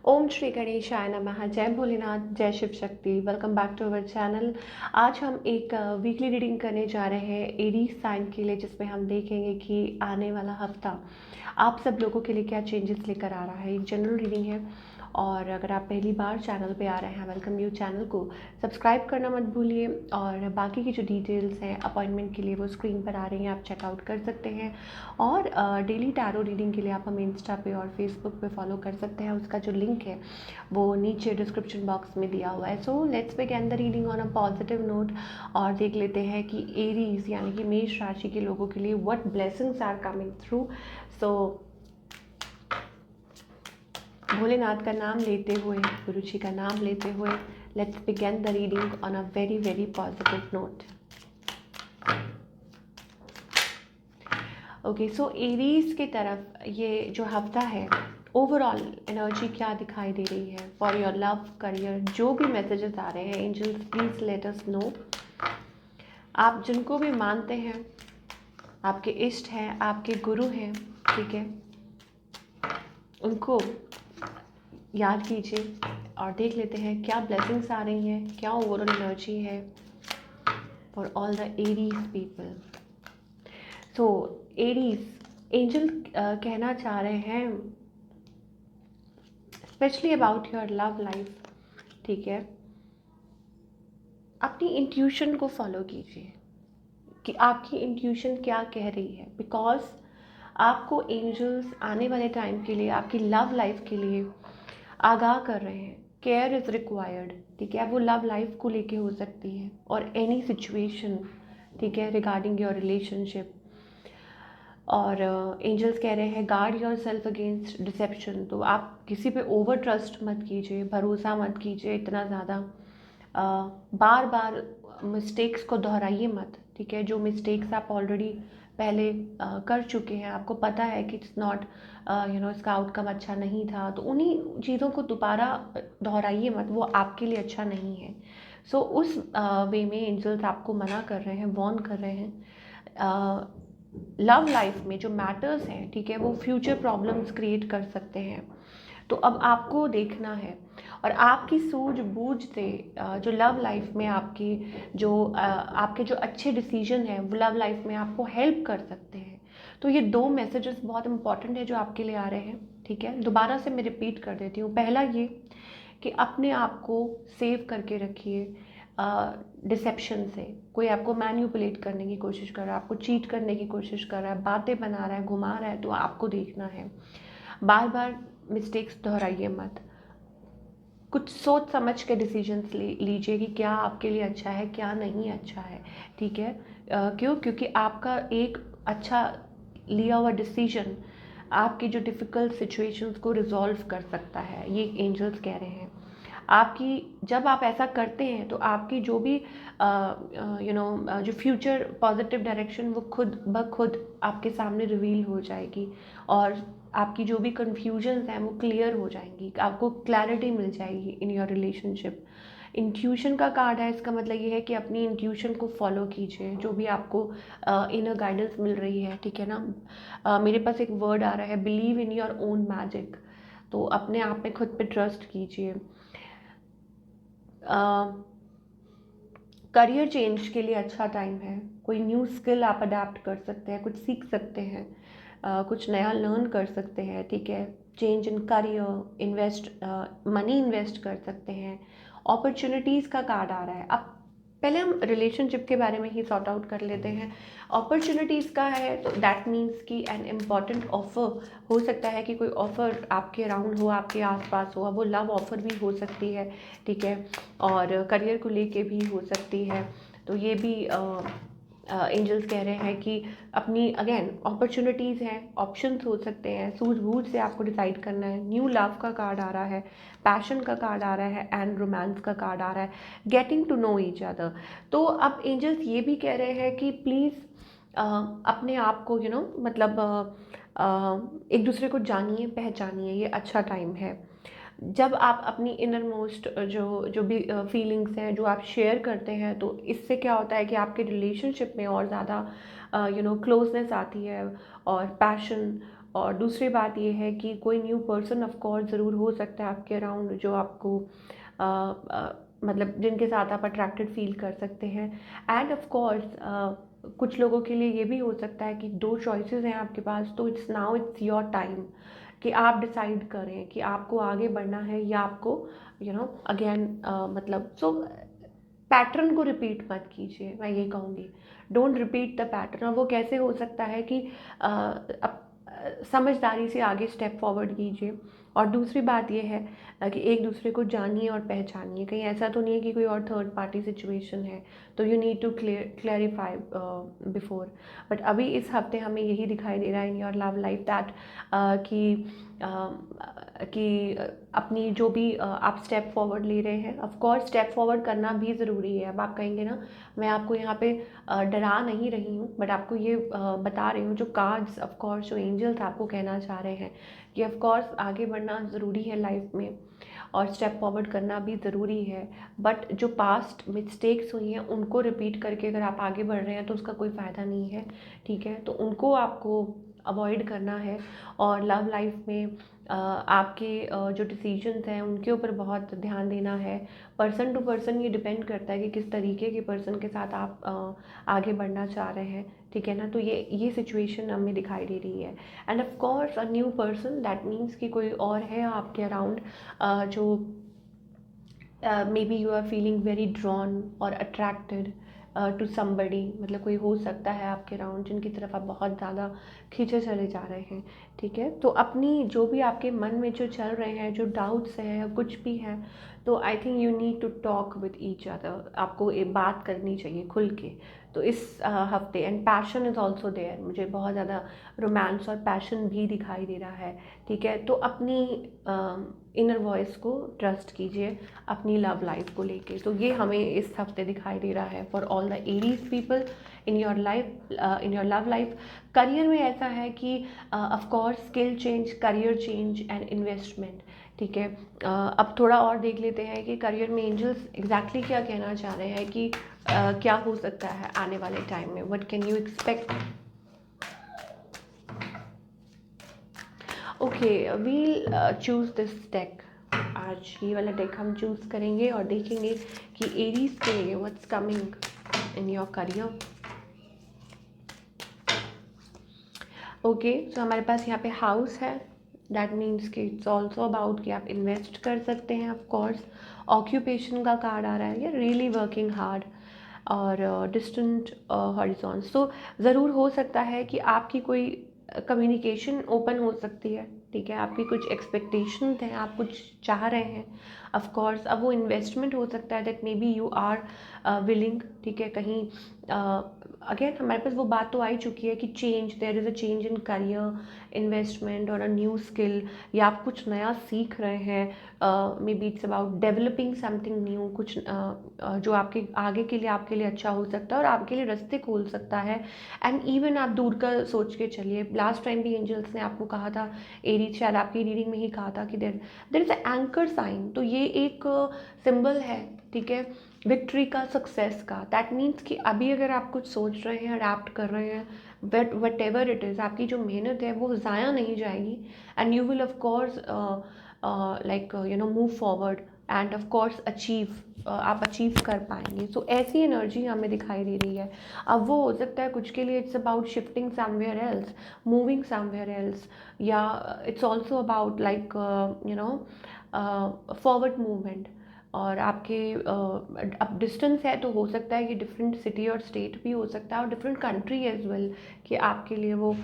ओम श्री गणेशाय नमः। जय भोलेनाथ, जय Shiva Shakti. Welcome back to our channel. आज हम एक वीकली रीडिंग करने जा रहे हैं एरीज साइन के लिए, जिसमें हम देखेंगे कि आने वाला हफ्ता आप सब लोगों के लिए क्या चेंजेस लेकर आ रहा है। एक जनरल रीडिंग है, और अगर आप पहली बार चैनल पे आ रहे हैं, वेलकम यू। चैनल को सब्सक्राइब करना मत भूलिए, और बाकी की जो डिटेल्स हैं अपॉइंटमेंट के लिए वो स्क्रीन पर आ रही हैं, आप चेकआउट कर सकते हैं। और डेली टैरो रीडिंग के लिए आप हमें इंस्टा पे और फेसबुक पे फॉलो कर सकते हैं। उसका जो लिंक है वो नीचे डिस्क्रिप्शन बॉक्स में दिया हुआ है। So let's begin the reading on a positive note, और देख लेते हैं कि एरीज यानी कि मेष राशि के लोगों के लिए what blessings are coming through. So Bholenath का नाम लेते हुए, गुरु जी का नाम लेते हुए, let's begin the reading on a very very positive note. Okay, so Aries की तरफ ये जो हफ्ता है, ओवरऑल एनर्जी क्या दिखाई दे रही है फॉर योर लव करियर। जो भी मैसेजेस आ रहे हैं, angels please let us know. आप जिनको भी मानते हैं, आपके इष्ट हैं, आपके गुरु हैं, ठीक है, उनको याद कीजिए और देख लेते हैं क्या ब्लेसिंग्स आ रही हैं, क्या ओवरऑल एनर्जी है for all the Aries people. तो एरीज एंजल कहना चाह रहे हैं specially about your love life, ठीक है। अपनी इंट्यूशन को फॉलो कीजिए कि आपकी इंट्यूशन क्या कह रही है, बिकॉज आपको एंजल्स आने वाले टाइम के लिए, आपकी लव लाइफ के लिए आगाह कर रहे हैं। केयर इज़ रिक्वायर्ड, ठीक है। वो लव लाइफ को लेके हो सकती है और एनी सिचुएशन, ठीक है, रिगार्डिंग योर रिलेशनशिप। और एंजल्स कह रहे हैं guard yourself against deception. तो आप किसी पे ओवर ट्रस्ट मत कीजिए, भरोसा मत कीजिए इतना ज़्यादा। बार बार मिस्टेक्स को दोहराइए मत, ठीक है। जो मिस्टेक्स आप ऑलरेडी पहले कर चुके हैं, आपको पता है कि इट्स नॉट इसका आउटकम अच्छा नहीं था, तो उन्हीं चीज़ों को दोबारा दोहराइए मत, वो आपके लिए अच्छा नहीं है। सो उस वे में एंजल्स आपको मना कर रहे हैं, वॉर्न कर रहे हैं। लव लाइफ में जो मैटर्स हैं, ठीक है, वो फ्यूचर प्रॉब्लम्स क्रिएट कर सकते हैं। तो अब आपको देखना है, और आपकी सूझबूझ से जो लव लाइफ में आपके जो अच्छे डिसीजन हैं वो लव लाइफ में आपको हेल्प कर सकते हैं। तो ये दो मैसेजेस बहुत इंपॉर्टेंट है जो आपके लिए आ रहे हैं, ठीक है। दोबारा से मैं रिपीट कर देती हूँ। पहला ये कि अपने आप को सेव करके रखिए डिसेप्शन से। कोई आपको मैन्युपुलेट करने की कोशिश कर रहा है, आपको चीट करने की कोशिश कर रहा है, बातें बना रहा है, घुमा रहा है, तो आपको देखना है। बार बार मिस्टेक्स दोहराइए मत, कुछ सोच समझ के डिसीजंस लीजिए कि क्या आपके लिए अच्छा है, क्या नहीं अच्छा है, ठीक है। क्योंकि आपका एक अच्छा लिया हुआ डिसीजन आपकी जो डिफ़िकल्ट सिचुएशंस को रिजॉल्व कर सकता है, ये एंजल्स कह रहे हैं। आपकी जब आप ऐसा करते हैं तो आपकी जो भी जो फ्यूचर पॉजिटिव डायरेक्शन वो खुद ब खुद आपके सामने रिवील हो जाएगी, और आपकी जो भी कन्फ्यूजन्स हैं वो क्लियर हो जाएंगी, आपको क्लैरिटी मिल जाएगी इन योर रिलेशनशिप। इंट्यूशन का कार्ड है, इसका मतलब ये है कि अपनी इंट्यूशन को फॉलो कीजिए, जो भी आपको इनर गाइडेंस मिल रही है, ठीक है ना। मेरे पास एक वर्ड आ रहा है, believe in your own magic. तो अपने आप में खुद पे ट्रस्ट कीजिए। करियर चेंज के लिए अच्छा टाइम है। कोई न्यू स्किल आप अडेप्ट कर सकते हैं, कुछ सीख सकते हैं, कुछ नया लर्न कर सकते हैं, ठीक है। Change in career, money invest कर सकते हैं। अपॉर्चुनिटीज़ का कार्ड आ रहा है। अब पहले हम रिलेशनशिप के बारे में ही सॉर्ट आउट कर लेते हैं। अपॉर्चुनिटीज़ का है तो दैट मीन्स कि एन इम्पॉर्टेंट ऑफ़र हो सकता है, कि कोई ऑफ़र आपके अराउंड हो, आपके आसपास हो। वो लव ऑफ़र भी हो सकती है, ठीक है, और करियर को लेके भी हो सकती है। तो ये भी एंजल्स कह रहे हैं कि अपनी अगेन अपॉर्चुनिटीज़ हैं, ऑप्शंस हो सकते हैं, सूझबूझ से आपको डिसाइड करना है। न्यू लव का कार्ड आ रहा है, पैशन का कार्ड आ रहा है, एंड रोमांस का कार्ड आ रहा है, getting to know each other. तो अब एंजल्स ये भी कह रहे हैं कि प्लीज़ अपने आप को मतलब एक दूसरे को जानिए, पहचानिए, ये अच्छा टाइम है। जब आप अपनी इनर मोस्ट जो भी फीलिंग्स हैं जो आप शेयर करते हैं, तो इससे क्या होता है कि आपके रिलेशनशिप में और ज़्यादा क्लोजनेस आती है, और पैशन और दूसरी बात ये है कि कोई न्यू पर्सन ऑफ कोर्स ज़रूर हो सकता है आपके अराउंड, जो आपको मतलब जिनके साथ आप अट्रैक्टेड फील कर सकते हैं। एंड ऑफ कोर्स कुछ लोगों के लिए ये भी हो सकता है कि दो चॉइसेस हैं आपके पास, तो इट्स योर टाइम कि आप डिसाइड करें कि आपको आगे बढ़ना है या आपको अगेन मतलब सो पैटर्न को रिपीट मत कीजिए, मैं ये कहूँगी। Don't repeat the pattern. और वो कैसे हो सकता है कि समझदारी से आगे स्टेप फॉरवर्ड कीजिए। और दूसरी बात ये है कि एक दूसरे को जानिए और पहचानिए। कहीं ऐसा तो नहीं है कि कोई और थर्ड पार्टी सिचुएशन है, तो you need to clarify before. But अभी इस हफ्ते हमें यही दिखाई दे रहा है in your love life that कि अपनी जो भी आप स्टेप फॉरवर्ड ले रहे हैं, ऑफ कोर्स स्टेप फॉरवर्ड करना भी ज़रूरी है। अब आप कहेंगे ना, मैं आपको यहाँ पे डरा नहीं रही हूँ, बट आपको ये बता रही हूँ जो कार्ड्स ऑफ कोर्स जो एंजल्स आपको कहना चाह रहे हैं कि ऑफ कोर्स आगे बढ़ना ज़रूरी है लाइफ में और स्टेप फॉरवर्ड करना भी ज़रूरी है। बट जो पास्ट मिस्टेक्स हुई हैं उनको रिपीट करके अगर आप आगे बढ़ रहे हैं तो उसका कोई फ़ायदा नहीं है, ठीक है। तो उनको आपको अवॉइड करना है। और लव लाइफ में आपके जो डिसीजंस हैं उनके ऊपर बहुत ध्यान देना है। पर्सन टू पर्सन ये डिपेंड करता है कि किस तरीके के पर्सन के साथ आप आगे बढ़ना चाह रहे हैं, ठीक है ना। तो ये सिचुएशन हमें दिखाई दे रही है। And of course a new person, that means कि कोई और है आपके अराउंड जो maybe you are feeling very drawn और अट्रैक्टेड टू समबडी। मतलब कोई हो सकता है आपके अराउंड जिनकी तरफ आप बहुत ज़्यादा खींचे चले जा रहे हैं, ठीक है। तो अपनी जो भी आपके मन में जो चल रहे हैं, जो डाउट्स हैं या कुछ भी है, तो I think you need to talk with each other. आपको ये बात करनी चाहिए खुल के। तो इस हफ्ते and passion is also there, मुझे बहुत ज़्यादा रोमांस और पैशन भी दिखाई दे रहा है, ठीक है। तो अपनी इनर वॉइस को ट्रस्ट कीजिए अपनी लव लाइफ को लेके। तो ये हमें इस हफ्ते दिखाई दे रहा है for all the Aries people in your life, in your love life. Career में ऐसा है कि of course skill change, career change and investment, ठीक है। अब थोड़ा और देख लेते हैं कि करियर में एंजल्स एग्जैक्टली क्या कहना चाह रहे हैं कि क्या हो सकता है आने वाले टाइम में, what can you expect. Okay, we'll choose this deck. आज ये वाला डेक हम चूज़ करेंगे और देखेंगे कि एरीज के लिए what's coming in your career. Okay, so हमारे पास यहाँ पे हाउस है, दैट मीन्स कि इट्स ऑल्सो अबाउट कि आप इन्वेस्ट कर सकते हैं। ऑफ कोर्स ऑक्यूपेशन का कार्ड आ रहा है, या रियली वर्किंग हार्ड और डिस्टेंट हॉरिजॉन्स। तो ज़रूर हो सकता है कि आपकी कोई कम्युनिकेशन ओपन हो सकती है, ठीक है। आपकी कुछ एक्सपेक्टेशन हैं, आप कुछ चाह रहे हैं। ऑफ कोर्स अब वो इन्वेस्टमेंट हो सकता है that maybe you are willing, ठीक है। कहीं अगेन हमारे पास वो बात तो आ ही चुकी है कि change, there is a change in career, investment और अ न्यू स्किल, या आप कुछ नया सीख रहे हैं। May be it's about developing something new, कुछ जो आपके आगे के लिए आपके लिए अच्छा हो सकता है और आपके लिए रास्ते खोल सकता है। एंड इवन आप दूर का सोच के चलिए, लास्ट टाइम भी एंजल्स ने आपको कहा था, एरीज शायद आपकी रीडिंग में ही कहा था कि there is a anchor sign. तो ये एक सिंबल है, ठीक है, विक्ट्री का, सक्सेस का। दैट मीन्स कि अभी अगर आप कुछ सोच रहे हैं, अडैप्ट कर रहे हैं, वट एवर इट इज़, आपकी जो मेहनत है वो ज़ाया नहीं जाएगी। And you will of course like move forward and of course achieve, आप अचीव कर पाएंगे। सो ऐसी एनर्जी हमें दिखाई दे रही है। अब वो हो सकता है कुछ के लिए it's about shifting somewhere else, moving somewhere else, या it's also about like forward movement. और आपके अब डिस्टेंस है तो हो सकता है कि डिफरेंट सिटी और स्टेट भी हो सकता है, और डिफरेंट कंट्री एज वेल, कि आपके लिए वो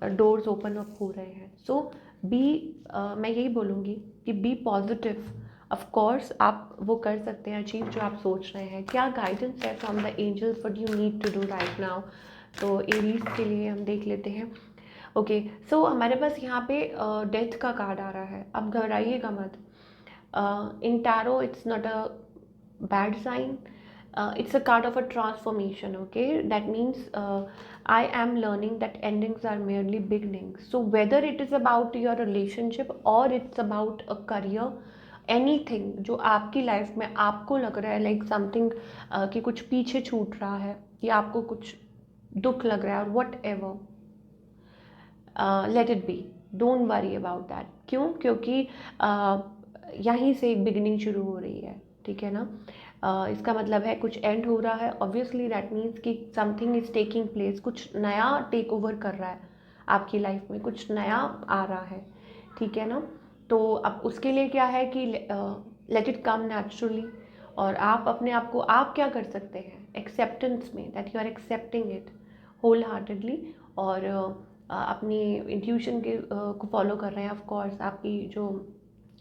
डोर्स ओपन अप हो रहे हैं। सो मैं यही बोलूँगी कि बी पॉजिटिव। ऑफ कोर्स आप वो कर सकते हैं अचीव जो आप सोच रहे हैं। क्या गाइडेंस है from the angels, what you need to do right now. तो एरीज के लिए हम देख लेते हैं। ओके, सो हमारे पास यहाँ पे डेथ का कार्ड आ रहा है। अब घबराइएगा मत। In tarot, it's not a bad sign. It's a card of a transformation, okay? That means I am learning that endings are merely beginnings. So whether it is about your relationship or it's about a career, anything जो आपकी life में आपको लग रहा है like something कि कुछ पीछे छूट रहा है, या आपको कुछ दुख लग रहा है, और what ever, let it be, don't worry about that. क्यों? क्योंकि यहीं से एक बिगिनिंग शुरू हो रही है, ठीक है ना। इसका मतलब है कुछ एंड हो रहा है, ऑब्वियसली दैट मीन्स कि समथिंग इज़ टेकिंग प्लेस, कुछ नया टेक ओवर कर रहा है आपकी लाइफ में, कुछ नया आ रहा है, ठीक है ना। तो अब उसके लिए क्या है कि लेट इट कम नेचुरली, और आप अपने आप को, आप क्या कर सकते हैं एक्सेप्टेंस में, that you are accepting it wholeheartedly, और अपनी इंट्यूशन के को फॉलो कर रहे हैं। ऑफ कोर्स आपकी जो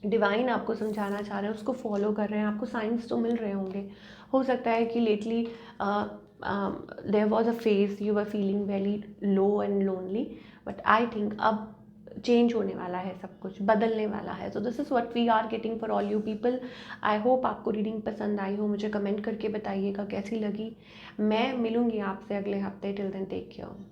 डिवाइन आपको समझाना चाह रहे हैं उसको फॉलो कर रहे हैं, आपको साइंस तो मिल रहे होंगे। हो सकता है कि lately there was a phase you were feeling very low and lonely, but I think अब चेंज होने वाला है, सब कुछ बदलने वाला है। So this is what we are getting for all you people. I hope आपको रीडिंग पसंद आई हो, मुझे कमेंट करके बताइएगा कैसी लगी। मैं मिलूँगी आपसे अगले हफ्ते। Till then take care.